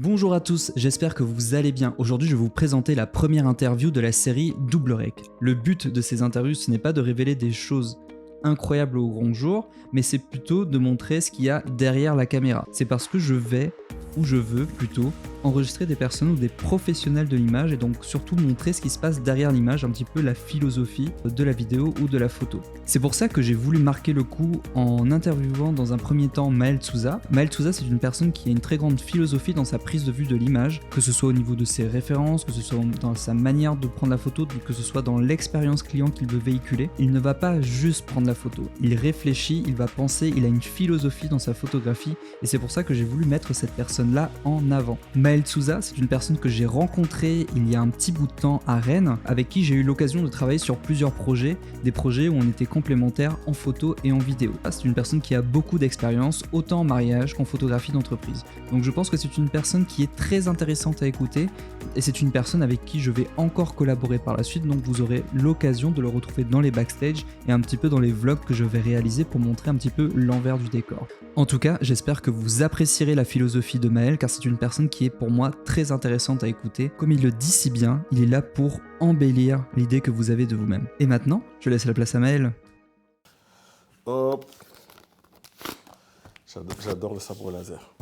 Bonjour à tous, j'espère que vous allez bien. Aujourd'hui, je vais vous présenter la première interview de la série Double Rec. Le but de ces interviews, ce n'est pas de révéler des choses incroyables au grand jour, mais c'est plutôt de montrer ce qu'il y a derrière la caméra. C'est parce que je vais, ou je veux plutôt, enregistrer des personnes ou des professionnels de l'image et donc surtout montrer ce qui se passe derrière l'image, un petit peu la philosophie de la vidéo ou de la photo. C'est pour ça que j'ai voulu marquer le coup en interviewant dans un premier temps Maël Souza. Maël Souza, c'est une personne qui a une très grande philosophie dans sa prise de vue de l'image, que ce soit au niveau de ses références, que ce soit dans sa manière de prendre la photo, que ce soit dans l'expérience client qu'il veut véhiculer. Il ne va pas juste prendre la photo, il réfléchit, il va penser, il a une philosophie dans sa photographie et c'est pour ça que j'ai voulu mettre cette personne-là en avant. Maël Souza, c'est une personne que j'ai rencontrée il y a un petit bout de temps à Rennes, avec qui j'ai eu l'occasion de travailler sur plusieurs projets, des projets où on était complémentaires en photo et en vidéo. C'est une personne qui a beaucoup d'expérience, autant en mariage qu'en photographie d'entreprise. Donc je pense que c'est une personne qui est très intéressante à écouter, et c'est une personne avec qui je vais encore collaborer par la suite, donc vous aurez l'occasion de le retrouver dans les backstage et un petit peu dans les vlogs que je vais réaliser pour montrer un petit peu l'envers du décor. En tout cas, j'espère que vous apprécierez la philosophie de Maël, car c'est une personne qui est pour moi très intéressante à écouter. Comme il le dit si bien, il est là pour embellir l'idée que vous avez de vous-même. Et maintenant, je laisse la place à Maël. Hop. J'adore le sabre laser.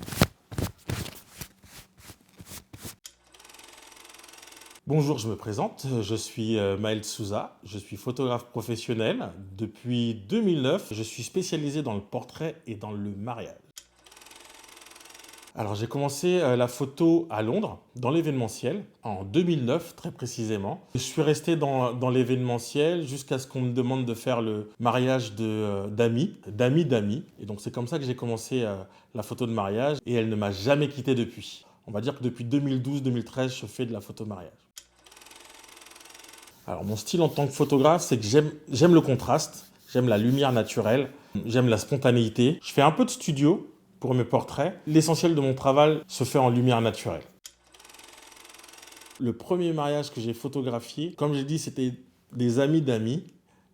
Bonjour, je me présente. Je suis Maël Souza. Je suis photographe professionnel. Depuis 2009, je suis spécialisé dans le portrait et dans le mariage. Alors, j'ai commencé la photo à Londres, dans l'événementiel, en 2009 très précisément. Je suis resté dans l'événementiel jusqu'à ce qu'on me demande de faire le mariage d'amis. Et donc, c'est comme ça que j'ai commencé la photo de mariage et elle ne m'a jamais quitté depuis. On va dire que depuis 2012-2013, je fais de la photo de mariage. Alors, mon style en tant que photographe, c'est que j'aime le contraste, j'aime la lumière naturelle, j'aime la spontanéité. Je fais un peu de studio pour mes portraits. L'essentiel de mon travail se fait en lumière naturelle. Le premier mariage que j'ai photographié, comme j'ai dit, c'était des amis d'amis.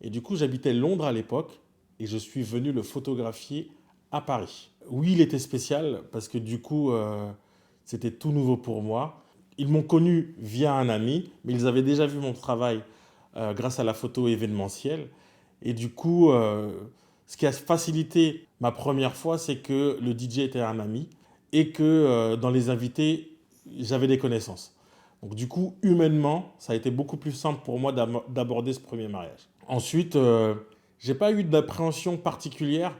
Et du coup, j'habitais Londres à l'époque et je suis venu le photographier à Paris. Oui, il était spécial parce que du coup, c'était tout nouveau pour moi. Ils m'ont connu via un ami, mais ils avaient déjà vu mon travail grâce à la photo événementielle. Et du coup, ce qui a facilité ma première fois, c'est que le DJ était un ami et que dans les invités, j'avais des connaissances. Donc du coup, humainement, ça a été beaucoup plus simple pour moi d'aborder ce premier mariage. Ensuite, j'ai pas eu d'appréhension particulière,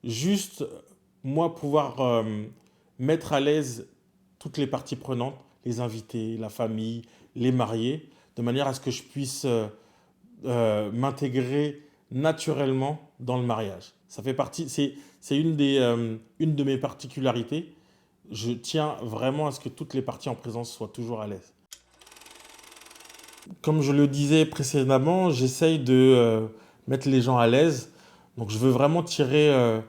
juste moi pouvoir mettre à l'aise toutes les parties prenantes, les invités, la famille, les mariés, de manière à ce que je puisse m'intégrer naturellement dans le mariage. Ça fait partie, c'est une de mes particularités. Je tiens vraiment à ce que toutes les parties en présence soient toujours à l'aise. Comme je le disais précédemment, j'essaye de mettre les gens à l'aise. Donc je veux vraiment tirer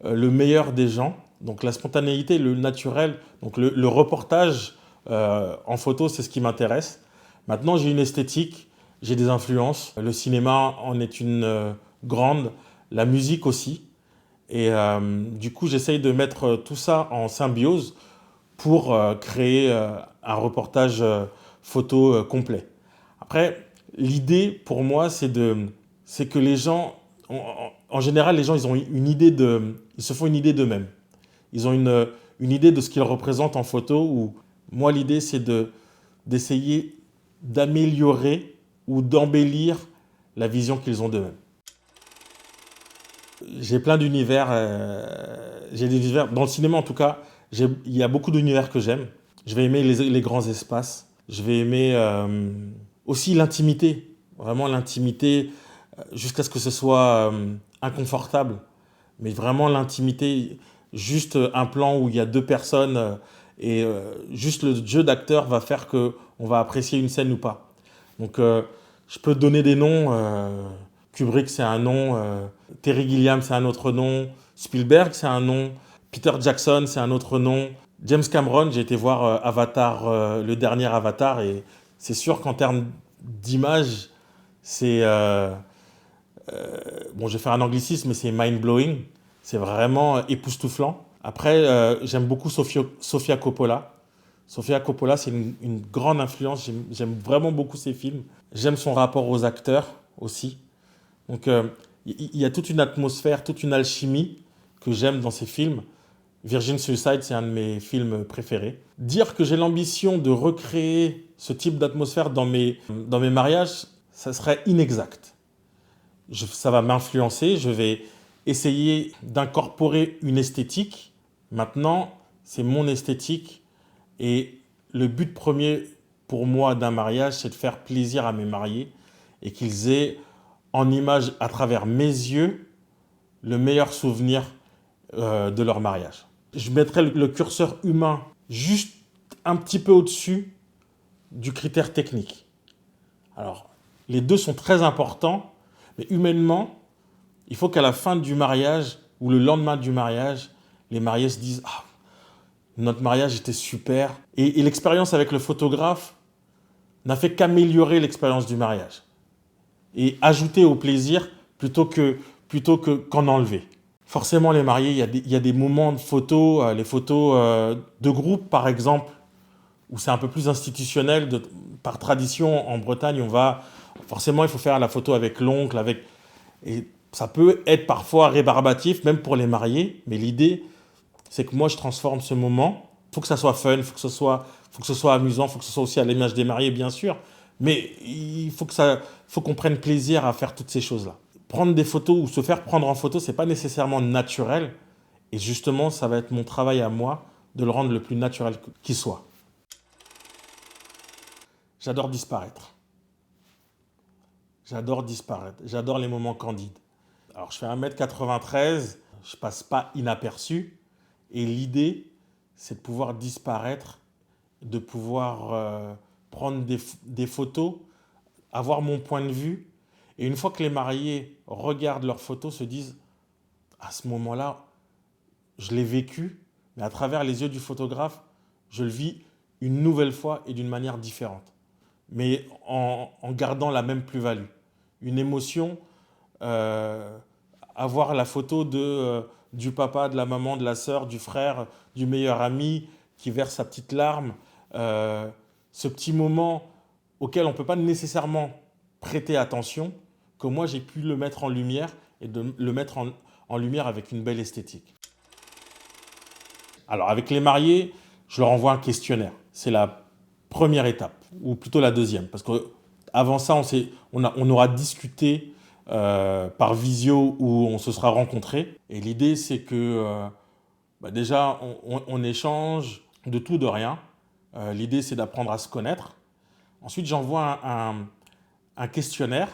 le meilleur des gens. Donc la spontanéité, le naturel, donc le reportage en photo, c'est ce qui m'intéresse. Maintenant, j'ai une esthétique, j'ai des influences. Le cinéma en est une grande, la musique aussi. Et du coup, j'essaye de mettre tout ça en symbiose pour créer un reportage photo complet. Après, l'idée pour moi, c'est que les gens, en général, les gens, ils se font une idée d'eux-mêmes. Ils ont une idée de ce qu'ils représentent en photo. Ou moi, l'idée, c'est d'essayer d'améliorer ou d'embellir la vision qu'ils ont d'eux-mêmes. J'ai plein d'univers. J'ai des univers. Dans le cinéma, en tout cas, il y a beaucoup d'univers que j'aime. Je vais aimer les grands espaces. Je vais aimer aussi l'intimité. Vraiment l'intimité, jusqu'à ce que ce soit inconfortable. Mais vraiment l'intimité, juste un plan où il y a deux personnes et juste le jeu d'acteur va faire qu'on va apprécier une scène ou pas. Donc, je peux donner des noms. Kubrick, c'est un nom. Terry Gilliam, c'est un autre nom. Spielberg, c'est un nom. Peter Jackson, c'est un autre nom. James Cameron, j'ai été voir Avatar, le dernier Avatar, et c'est sûr qu'en termes d'image, c'est... bon, je vais faire un anglicisme, mais c'est mind-blowing. C'est vraiment époustouflant. Après, j'aime beaucoup Sofia Coppola. Sofia Coppola, c'est une grande influence. J'aime vraiment beaucoup ses films. J'aime son rapport aux acteurs aussi. Donc, il y a toute une atmosphère, toute une alchimie que j'aime dans ses films. Virgin Suicide, c'est un de mes films préférés. Dire que j'ai l'ambition de recréer ce type d'atmosphère dans mes mariages, ça serait inexact. Ça va m'influencer, je vais essayer d'incorporer une esthétique. Maintenant, c'est mon esthétique et le but premier pour moi d'un mariage, c'est de faire plaisir à mes mariés et qu'ils aient en image à travers mes yeux le meilleur souvenir de leur mariage. Je mettrai le curseur humain juste un petit peu au-dessus du critère technique. Alors, les deux sont très importants, mais humainement, il faut qu'à la fin du mariage ou le lendemain du mariage, les mariés se disent « Ah, notre mariage était super ». Et l'expérience avec le photographe n'a fait qu'améliorer l'expérience du mariage et ajouter au plaisir plutôt qu'en enlever. Forcément, les mariés, il y a des moments de photos, les photos de groupe par exemple, où c'est un peu plus institutionnel. Par tradition, en Bretagne, forcément, il faut faire la photo avec l'oncle, et ça peut être parfois rébarbatif, même pour les mariés, mais l'idée, c'est que moi, je transforme ce moment. Il faut que ça soit fun, il faut que ce soit amusant, il faut que ce soit aussi à l'image des mariés, bien sûr, mais il faut qu'on prenne plaisir à faire toutes ces choses-là. Prendre des photos ou se faire prendre en photo, c'est pas nécessairement naturel, et justement, ça va être mon travail à moi de le rendre le plus naturel qu'il soit. J'adore disparaître. J'adore les moments candides. Alors, je fais 1m93, je passe pas inaperçu. Et l'idée, c'est de pouvoir disparaître, de pouvoir prendre des photos, avoir mon point de vue. Et une fois que les mariés regardent leurs photos, se disent « À ce moment-là, je l'ai vécu, mais à travers les yeux du photographe, je le vis une nouvelle fois et d'une manière différente. » Mais en gardant la même plus-value. Une émotion, avoir la photo du papa, de la maman, de la sœur, du frère, du meilleur ami qui verse sa petite larme. Ce petit moment auquel on ne peut pas nécessairement prêter attention, que moi j'ai pu le mettre en lumière et de le mettre en lumière avec une belle esthétique. Alors avec les mariés, je leur envoie un questionnaire. C'est la première étape, ou plutôt la deuxième, parce qu'avant ça, on aura discuté par visio où on se sera rencontrés. Et l'idée, c'est que déjà, on échange de tout, de rien. L'idée, c'est d'apprendre à se connaître. Ensuite, j'envoie un questionnaire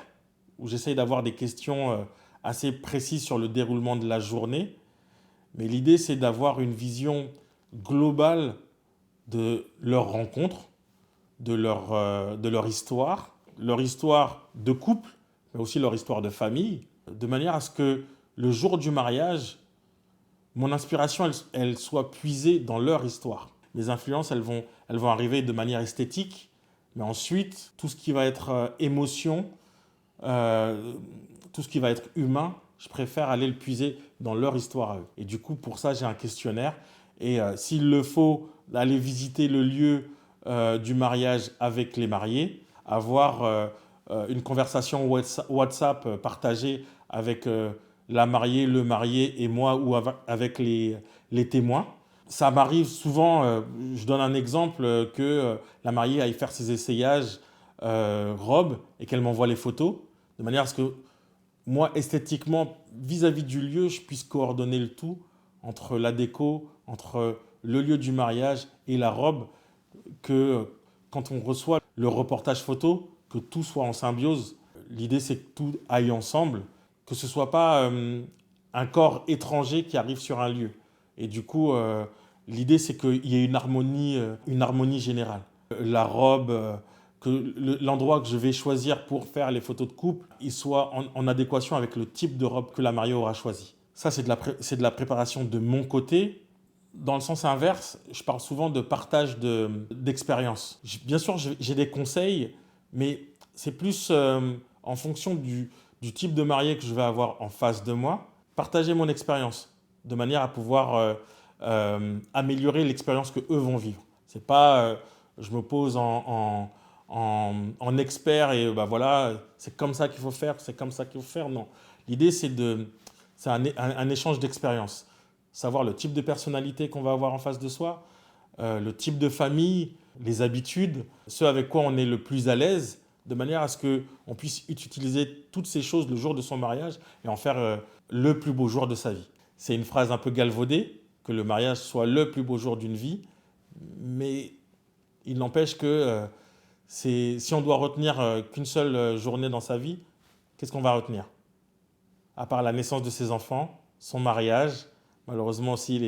où j'essaye d'avoir des questions assez précises sur le déroulement de la journée. Mais l'idée, c'est d'avoir une vision globale de leur rencontre, de leur histoire de couple, mais aussi leur histoire de famille, de manière à ce que le jour du mariage, mon inspiration, elle soit puisée dans leur histoire. Les influences, elles vont arriver de manière esthétique, mais ensuite, tout ce qui va être émotion, tout ce qui va être humain, je préfère aller le puiser dans leur histoire à eux. Et du coup, pour ça, j'ai un questionnaire. Et s'il le faut, aller visiter le lieu du mariage avec les mariés, avoir une conversation WhatsApp partagée avec la mariée, le marié et moi, ou avec les témoins. Ça m'arrive souvent, je donne un exemple, que la mariée aille faire ses essayages robe et qu'elle m'envoie les photos, de manière à ce que moi, esthétiquement, vis-à-vis du lieu, je puisse coordonner le tout entre la déco, entre le lieu du mariage et la robe, que quand on reçoit le reportage photo, que tout soit en symbiose. L'idée, c'est que tout aille ensemble, que ce ne soit pas un corps étranger qui arrive sur un lieu. Et du coup, l'idée, c'est qu'il y ait une harmonie générale. La robe, que l'endroit que je vais choisir pour faire les photos de couple, il soit en adéquation avec le type de robe que la mariée aura choisi. Ça, c'est de la préparation de mon côté. Dans le sens inverse, je parle souvent de partage d'expérience. Bien sûr, j'ai des conseils, mais c'est plus en fonction du type de marié que je vais avoir en face de moi, partager mon expérience de manière à pouvoir améliorer l'expérience que eux vont vivre. C'est pas je me pose en expert et voilà, c'est comme ça qu'il faut faire, c'est comme ça qu'il faut faire. Non. L'idée, c'est un échange d'expérience. Savoir le type de personnalité qu'on va avoir en face de soi, le type de famille, les habitudes, ce avec quoi on est le plus à l'aise, de manière à ce qu'on puisse utiliser toutes ces choses le jour de son mariage et en faire le plus beau jour de sa vie. C'est une phrase un peu galvaudée, que le mariage soit le plus beau jour d'une vie, mais il n'empêche que si on doit retenir qu'une seule journée dans sa vie, qu'est-ce qu'on va retenir? À part la naissance de ses enfants, son mariage, malheureusement aussi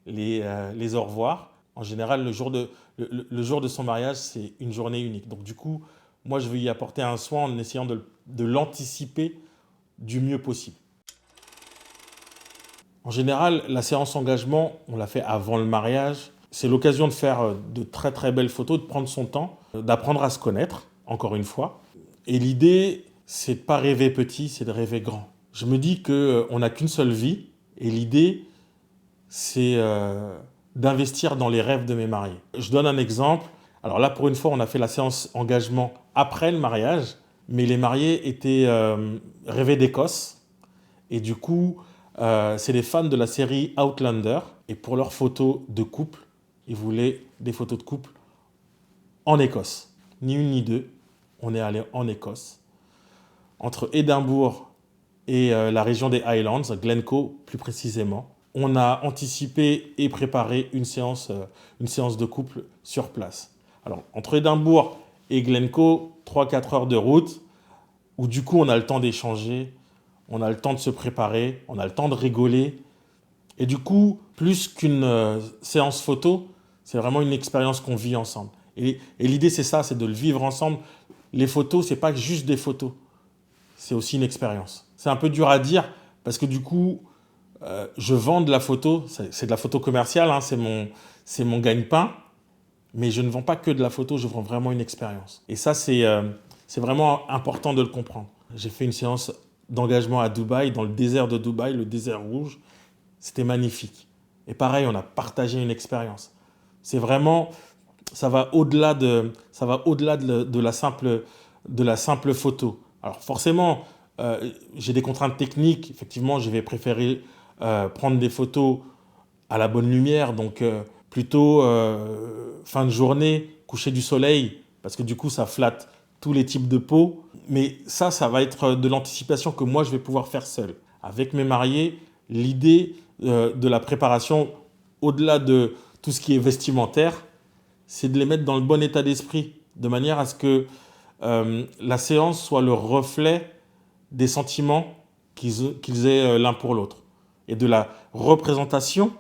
les au revoir. En général, le jour de son mariage, c'est une journée unique. Donc du coup, moi, je veux y apporter un soin en essayant de l'anticiper du mieux possible. En général, la séance engagement, on l'a fait avant le mariage. C'est l'occasion de faire de très très belles photos, de prendre son temps, d'apprendre à se connaître, encore une fois. Et l'idée, c'est de pas rêver petit, c'est de rêver grand. Je me dis qu'on n'a qu'une seule vie, et l'idée, c'est d'investir dans les rêves de mes mariés. Je donne un exemple. Alors là, pour une fois, on a fait la séance engagement après le mariage, mais les mariés étaient rêvés d'Écosse. Et du coup, c'est des fans de la série Outlander. Et pour leurs photos de couple, ils voulaient des photos de couple en Écosse. Ni une ni deux, on est allé en Écosse. Entre Édimbourg et la région des Highlands, Glencoe plus précisément, on a anticipé et préparé une séance de couple sur place. Alors, entre Édimbourg et Glencoe, 3-4 heures de route, où du coup on a le temps d'échanger, on a le temps de se préparer, on a le temps de rigoler. Et du coup, plus qu'une séance photo, c'est vraiment une expérience qu'on vit ensemble. Et l'idée, c'est ça, c'est de le vivre ensemble. Les photos, c'est pas juste des photos, c'est aussi une expérience. C'est un peu dur à dire, parce que du coup, je vends de la photo, c'est de la photo commerciale, hein, c'est mon gagne-pain, mais je ne vends pas que de la photo, je vends vraiment une expérience. Et ça, c'est vraiment important de le comprendre. J'ai fait une séance d'engagement à Dubaï, dans le désert de Dubaï, le désert rouge. C'était magnifique. Et pareil, on a partagé une expérience. C'est vraiment, ça va au-delà de la simple photo. Alors forcément, j'ai des contraintes techniques. Effectivement, je vais préférer prendre des photos à la bonne lumière, donc plutôt fin de journée, coucher du soleil, parce que du coup, ça flatte tous les types de peau. Mais ça va être de l'anticipation que moi, je vais pouvoir faire seul. Avec mes mariés, l'idée de la préparation, au-delà de tout ce qui est vestimentaire, c'est de les mettre dans le bon état d'esprit, de manière à ce que la séance soit le reflet des sentiments qu'ils aient l'un pour l'autre et de la représentation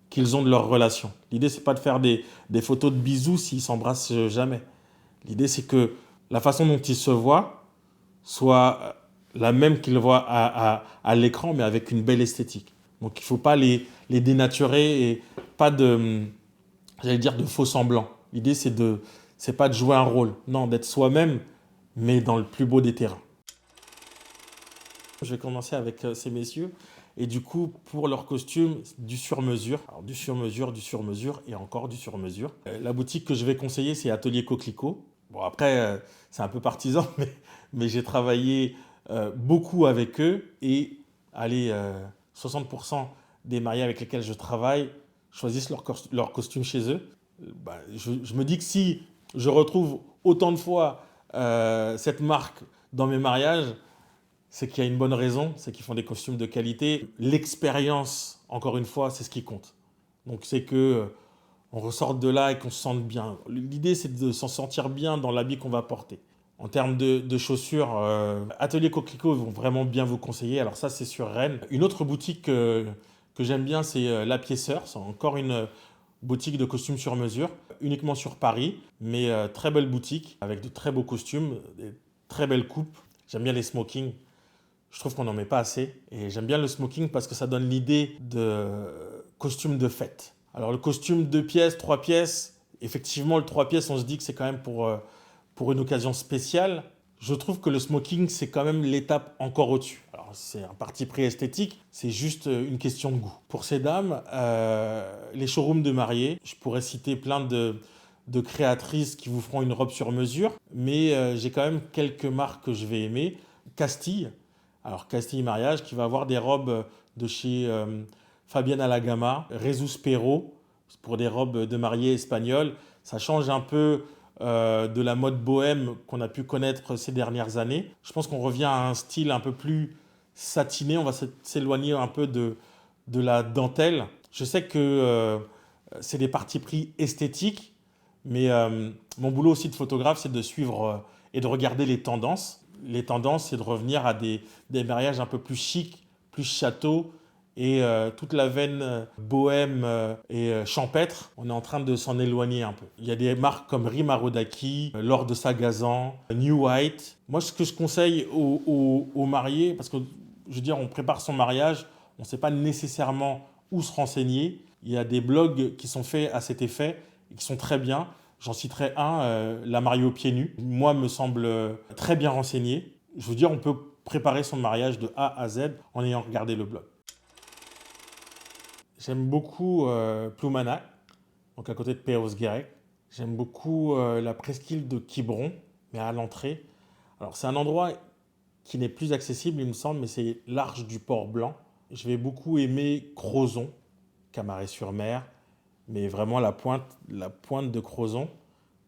qu'ils ont de leur relation. L'idée, c'est pas de faire des photos de bisous s'ils s'embrassent jamais. L'idée, c'est que la façon dont ils se voient soit la même qu'ils voient à l'écran, mais avec une belle esthétique. Donc il ne faut pas les dénaturer et pas de faux semblants. L'idée, c'est pas de jouer un rôle, non, d'être soi-même, mais dans le plus beau des terrains. Je vais commencer avec ces messieurs. Et du coup, pour leur costume, du sur-mesure. Alors, du sur-mesure et encore du sur-mesure. La boutique que je vais conseiller, c'est Atelier Coquelicot. Bon, après, c'est un peu partisan, mais j'ai travaillé beaucoup avec eux. Et allez, 60% des mariés avec lesquels je travaille choisissent leur costume chez eux. Je me dis que si je retrouve autant de fois cette marque dans mes mariages, c'est qu'il y a une bonne raison, c'est qu'ils font des costumes de qualité. L'expérience, encore une fois, c'est ce qui compte. Donc c'est que on ressorte de là et qu'on se sente bien. L'idée, c'est de s'en sentir bien dans l'habit qu'on va porter. En termes de chaussures, Atelier Coquelicot vont vraiment bien vous conseiller. Alors ça, c'est sur Rennes. Une autre boutique que j'aime bien, c'est La Piéceur. C'est encore une boutique de costumes sur mesure, uniquement sur Paris, mais très belle boutique avec de très beaux costumes, des très belles coupes. J'aime bien les smokings. Je trouve qu'on n'en met pas assez. Et j'aime bien le smoking parce que ça donne l'idée de costume de fête. Alors le costume 2 pièces, 3 pièces, effectivement le 3 pièces, on se dit que c'est quand même pour une occasion spéciale. Je trouve que le smoking, c'est quand même l'étape encore au-dessus. Alors c'est un parti pris esthétique, c'est juste une question de goût. Pour ces dames, les showrooms de mariés, je pourrais citer plein de créatrices qui vous feront une robe sur mesure, mais j'ai quand même quelques marques que je vais aimer. Castille, alors Castille Mariage, qui va avoir des robes de chez Fabienne Alagama, Rezus Perro, pour des robes de mariée espagnoles. Ça change un peu de la mode bohème qu'on a pu connaître ces dernières années. Je pense qu'on revient à un style un peu plus satiné, on va s'éloigner un peu de la dentelle. Je sais que c'est des partis pris esthétiques, mais mon boulot aussi de photographe, c'est de suivre et de regarder les tendances. Les tendances, c'est de revenir à des mariages un peu plus chics, plus châteaux, et toute la veine bohème et champêtre, on est en train de s'en éloigner un peu. Il y a des marques comme Rima Rodaki, Lord de Sagazan, New White. Moi, ce que je conseille aux mariés, parce que je veux dire, on prépare son mariage, on ne sait pas nécessairement où se renseigner. Il y a des blogs qui sont faits à cet effet et qui sont très bien. J'en citerai un, La mariée aux pieds nus. Moi, me semble très bien renseigné. Je veux dire, on peut préparer son mariage de A à Z en ayant regardé le blog. J'aime beaucoup Ploumanac, donc à côté de Perros-Guirec. J'aime beaucoup la presqu'île de Quiberon, mais à l'entrée. Alors, c'est un endroit qui n'est plus accessible, il me semble, mais c'est l'Arche du Port Blanc. Je vais beaucoup aimer Crozon, Camaret-sur-Mer, mais vraiment la pointe de Crozon,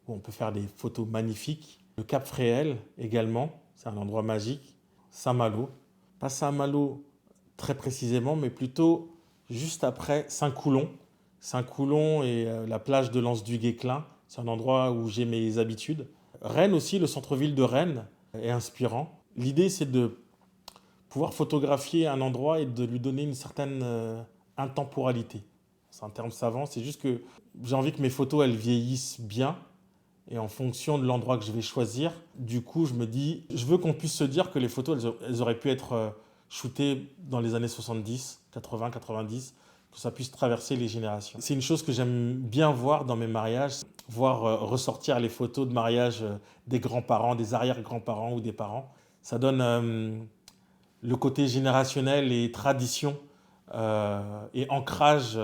où on peut faire des photos magnifiques. Le Cap Fréhel également, c'est un endroit magique. Saint-Malo, pas Saint-Malo très précisément, mais plutôt juste après Saint-Coulon. Saint-Coulon et la plage de l'Anse-du-Guesclin, c'est un endroit où j'ai mes habitudes. Rennes aussi, le centre-ville de Rennes est inspirant. L'idée, c'est de pouvoir photographier un endroit et de lui donner une certaine intemporalité. C'est un terme savant, c'est juste que j'ai envie que mes photos, elles vieillissent bien. Et en fonction de l'endroit que je vais choisir, du coup, je me dis, je veux qu'on puisse se dire que les photos, elles auraient pu être shootées dans les années 70, 80, 90, que ça puisse traverser les générations. C'est une chose que j'aime bien voir dans mes mariages, voir ressortir les photos de mariage des grands-parents, des arrière-grands-parents ou des parents. Ça donne le côté générationnel et tradition et ancrage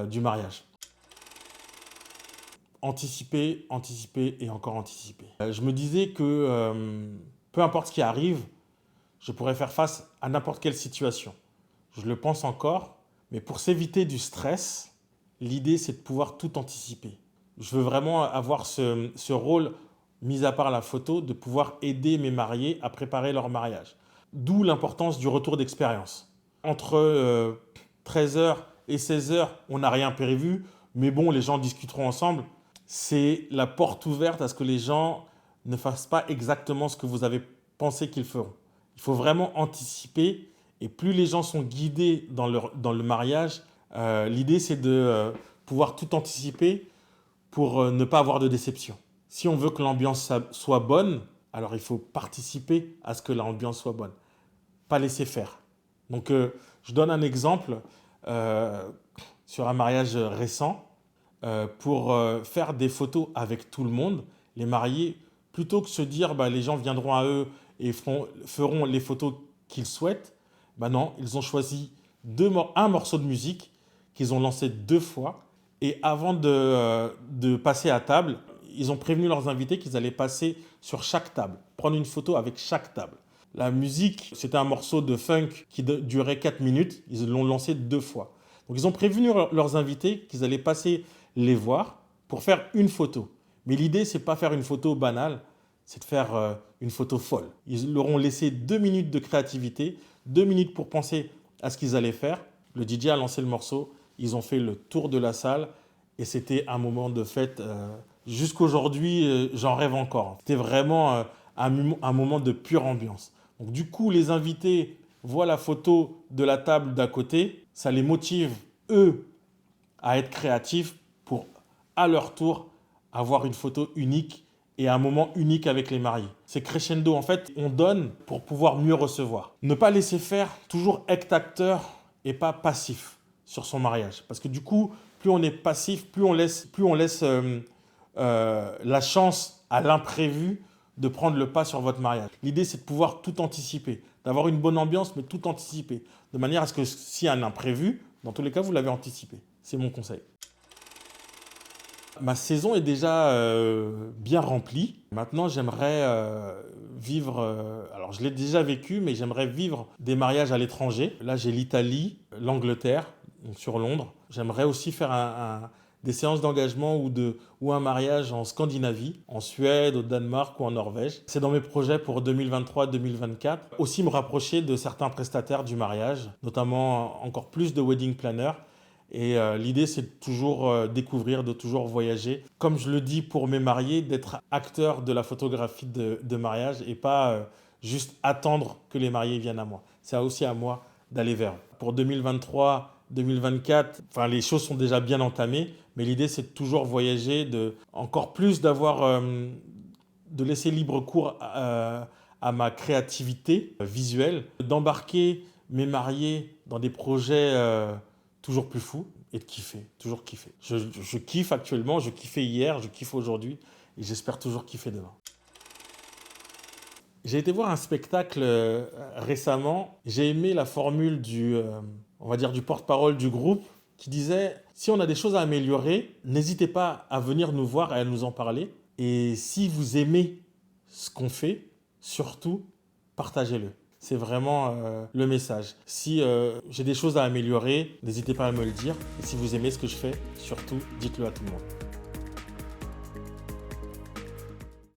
du mariage. Anticiper, anticiper et encore anticiper. Je me disais que peu importe ce qui arrive, je pourrais faire face à n'importe quelle situation. Je le pense encore, mais pour s'éviter du stress, l'idée c'est de pouvoir tout anticiper. Je veux vraiment avoir ce rôle, mis à part la photo, de pouvoir aider mes mariés à préparer leur mariage. D'où l'importance du retour d'expérience. Entre 13h et 16h, on n'a rien prévu, mais bon, les gens discuteront ensemble. C'est la porte ouverte à ce que les gens ne fassent pas exactement ce que vous avez pensé qu'ils feront. Il faut vraiment anticiper, et plus les gens sont guidés dans le mariage, l'idée c'est de pouvoir tout anticiper pour ne pas avoir de déception. Si on veut que l'ambiance soit bonne, alors il faut participer à ce que l'ambiance soit bonne, pas laisser faire. Donc je donne un exemple sur un mariage récent. Pour faire des photos avec tout le monde, les mariés, plutôt que se dire les gens viendront à eux et feront les photos qu'ils souhaitent, non, ils ont choisi un morceau de musique qu'ils ont lancé 2 fois, et avant de passer à table, ils ont prévenu leurs invités qu'ils allaient passer sur chaque table, prendre une photo avec chaque table. La musique, c'était un morceau de funk qui durait 4 minutes, ils l'ont lancé 2 fois. Donc ils ont prévenu leurs invités qu'ils allaient passer les voir pour faire une photo. Mais l'idée, c'est pas faire une photo banale, c'est de faire une photo folle. Ils leur ont laissé 2 minutes de créativité, 2 minutes pour penser à ce qu'ils allaient faire. Le DJ a lancé le morceau, ils ont fait le tour de la salle et c'était un moment de fête. Jusqu'aujourd'hui, j'en rêve encore. C'était vraiment un moment de pure ambiance. Donc du coup, les invités voient la photo de la table d'à côté, ça les motive, eux, à être créatifs pour, à leur tour, avoir une photo unique et un moment unique avec les mariés. C'est crescendo, en fait, on donne pour pouvoir mieux recevoir. Ne pas laisser faire, toujours être acteur et pas passif sur son mariage. Parce que du coup, plus on est passif, plus on laisse la chance à l'imprévu de prendre le pas sur votre mariage. L'idée, c'est de pouvoir tout anticiper, d'avoir une bonne ambiance, mais tout anticiper, de manière à ce que s'il y a un imprévu, dans tous les cas, vous l'avez anticipé. C'est mon conseil. Ma saison est déjà bien remplie. Maintenant, j'aimerais vivre, alors je l'ai déjà vécu, mais j'aimerais vivre des mariages à l'étranger. Là, j'ai l'Italie, l'Angleterre, donc sur Londres. J'aimerais aussi faire des séances d'engagement ou un mariage en Scandinavie, en Suède, au Danemark ou en Norvège. C'est dans mes projets pour 2023-2024. Aussi me rapprocher de certains prestataires du mariage, notamment encore plus de wedding planners. Et l'idée, c'est de toujours découvrir, de toujours voyager. Comme je le dis pour mes mariés, d'être acteur de la photographie de mariage et pas juste attendre que les mariés viennent à moi. C'est aussi à moi d'aller vers eux. Pour 2023-2024, enfin, les choses sont déjà bien entamées, mais l'idée, c'est de toujours voyager, encore plus de laisser libre cours à ma créativité visuelle, d'embarquer mes mariés dans des projets toujours plus fous et de kiffer, toujours kiffer. Je kiffe actuellement, je kiffais hier, je kiffe aujourd'hui et j'espère toujours kiffer demain. J'ai été voir un spectacle récemment. J'ai aimé la formule on va dire du porte-parole du groupe qui disait si on a des choses à améliorer, n'hésitez pas à venir nous voir et à nous en parler. Et si vous aimez ce qu'on fait, surtout partagez-le. C'est vraiment le message. Si j'ai des choses à améliorer, n'hésitez pas à me le dire. Et si vous aimez ce que je fais, surtout dites-le à tout le monde.